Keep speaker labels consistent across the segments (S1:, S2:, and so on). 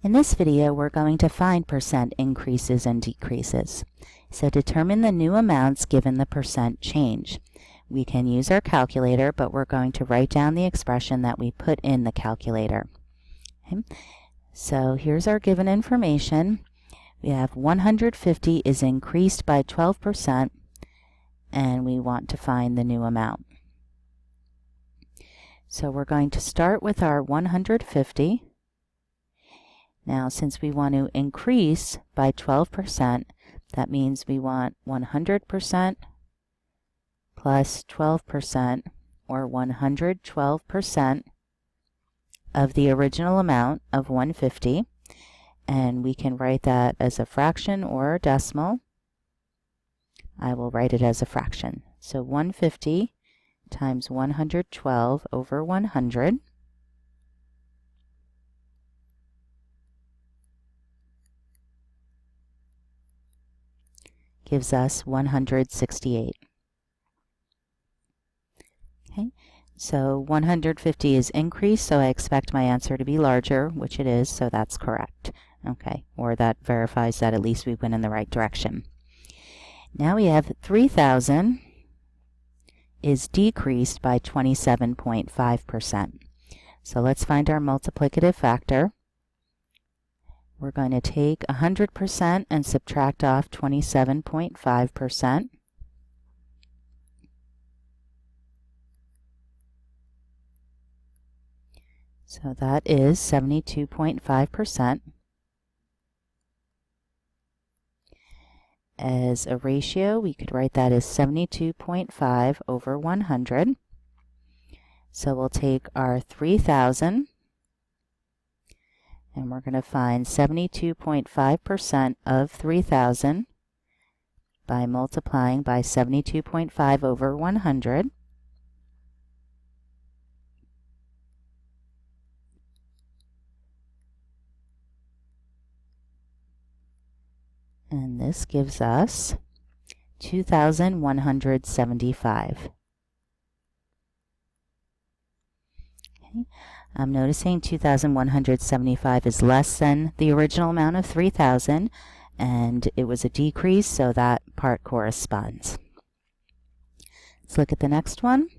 S1: In this video, we're going to find percent increases and decreases. So determine the new amounts given the percent change. We can use our calculator, but we're going to write down the expression that we put in the calculator. Okay. So here's our given information. We have 150 is increased by 12%, and we want to find the new amount. So we're going to start with our 150. Now, since we want to increase by 12%, that means we want 100% plus 12%, or 112% of the original amount of 150. And we can write that as a fraction or a decimal. I will write it as a fraction. So 150 times 112 over 100 gives us 168. Okay, so 150 is increased, so I expect my answer to be larger, which it is, so that's correct. Okay, or that verifies that at least we went in the right direction. Now we have 3,000 is decreased by 27.5%. So let's find our multiplicative factor. We're going to take 100% and subtract off 27.5%. So that is 72.5%. As a ratio, we could write that as 72.5 over 100. So we'll take our 3,000, and we're going to find 72.5% of 3,000 by multiplying by 72.5 over 100. And this gives us 2,175. Okay. I'm noticing 2,175 is less than the original amount of 3,000, and it was a decrease, so that part corresponds. Let's look at the next one.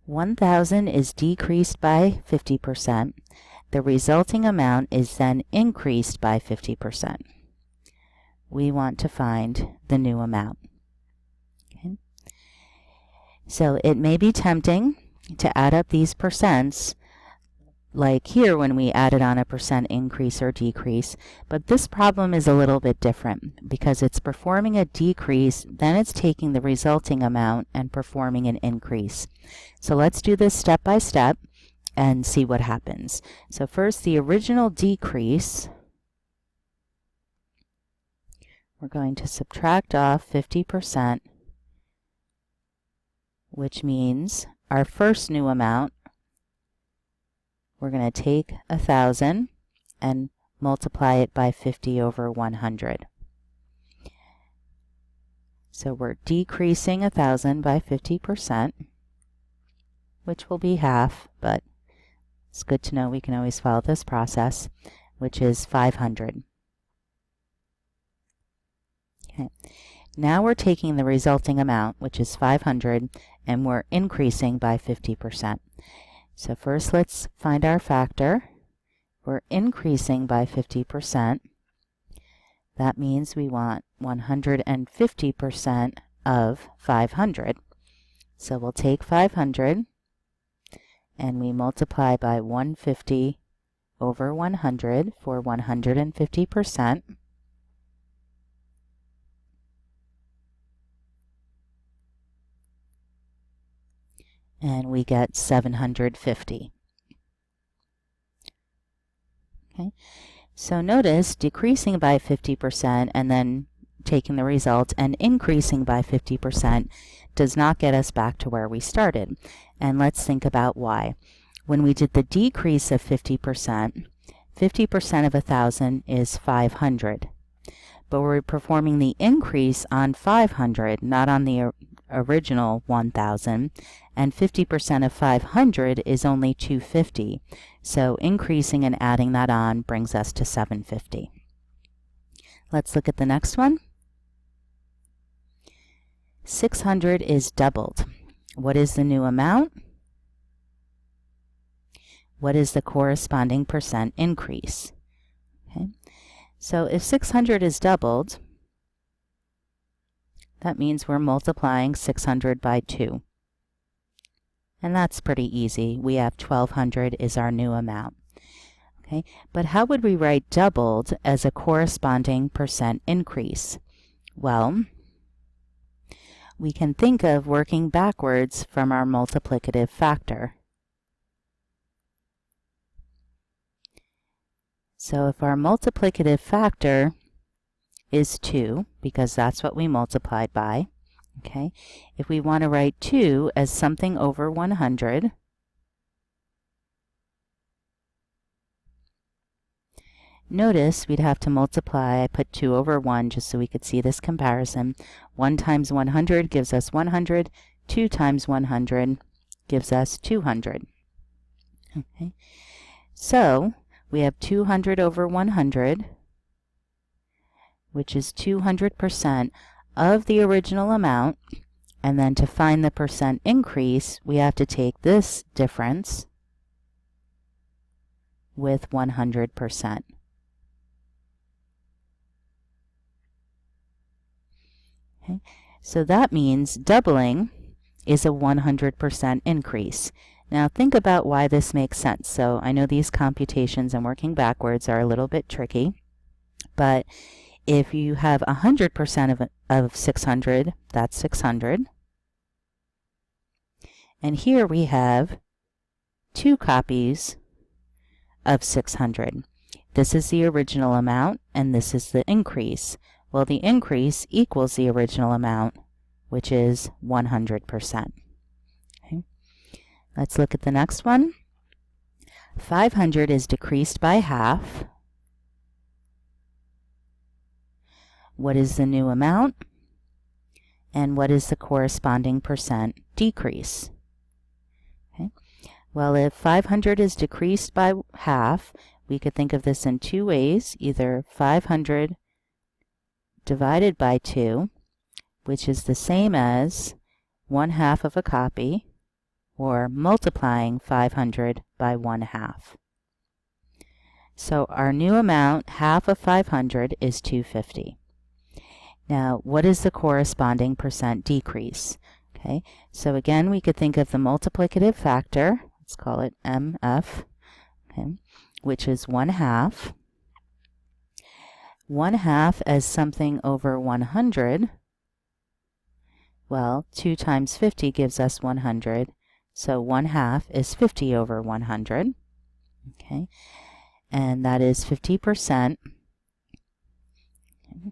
S1: 1,000 is decreased by 50%. The resulting amount is then increased by 50%. We want to find the new amount. Okay. So it may be tempting to add up these percents, like here when we added on a percent increase or decrease, but this problem is a little bit different because it's performing a decrease, then it's taking the resulting amount and performing an increase. So let's do this step by step and see what happens. So first, the original decrease, we're going to subtract off 50%, which means our first new amount, we're going to take 1,000 and multiply it by 50 over 100. So we're decreasing 1,000 by 50%, which will be half, but it's good to know we can always follow this process, which is 500. Okay. Now we're taking the resulting amount, which is 500, and we're increasing by 50%. So first let's find our factor. We're increasing by 50%. That means we want 150% of 500. So we'll take 500 and we multiply by 150 over 100 for 150%. And we get 750. Okay, so notice decreasing by 50% and then taking the result and increasing by 50% does not get us back to where we started. And let's think about why. When we did the decrease of 50% of 1,000 is 500. But we're performing the increase on 500, not on the original 1,000, and 50% of 500 is only 250. So increasing and adding that on brings us to 750. Let's look at the next one. 600 is doubled. What is the new amount? What is the corresponding percent increase? Okay. So if 600 is doubled, that means we're multiplying 600 by 2. And that's pretty easy. We have 1,200 is our new amount. Okay, but how would we write doubled as a corresponding percent increase? Well, we can think of working backwards from our multiplicative factor. So if our multiplicative factor is 2, because that's what we multiplied by, okay, if we want to write 2 as something over 100, notice we'd have to multiply. I put 2 over 1 just so we could see this comparison. 1 times 100 gives us 100. 2 times 100 gives us 200. Okay, so we have 200 over 100, which is 200% of the original amount. And then to find the percent increase, we have to take this difference with 100%. Okay, so that means doubling is a 100% increase. Now think about why this makes sense. So I know these computations and working backwards are a little bit tricky, but if you have 100% of 600, that's 600. And here we have 2 copies of 600. This is the original amount, and this is the increase. Well, the increase equals the original amount, which is 100%. Okay. Let's look at the next one. 500 is decreased by half. What is the new amount? And what is the corresponding percent decrease? Okay. Well, if 500 is decreased by half, we could think of this in 2 ways. Either 500 divided by 2, which is the same as 1/2 of a copy, or multiplying 500 by 1/2. So our new amount, half of 500, is 250. Now, what is the corresponding percent decrease? Okay, so again, we could think of the multiplicative factor, let's call it MF, okay, which is 1/2. 1/2 as something over 100. Well, 2 times 50 gives us 100, so 1/2 is 50 over 100. Okay, and that is 50%. Okay.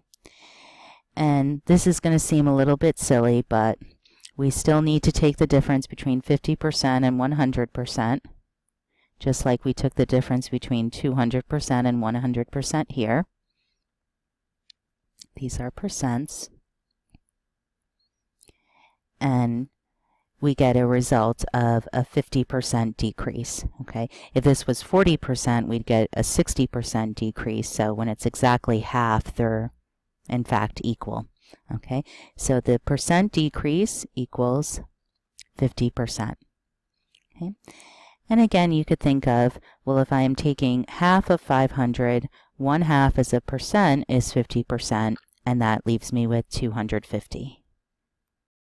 S1: And this is going to seem a little bit silly, but we still need to take the difference between 50% and 100%, just like we took the difference between 200% and 100% here. These are percents. And we get a result of a 50% decrease. Okay, if this was 40%, we'd get a 60% decrease. So when it's exactly half, they're in fact equal. Okay, so the percent decrease equals 50%. Okay, and again, you could think of, well, if I am taking half of 500, 1/2 as a percent is 50%, and that leaves me with 250.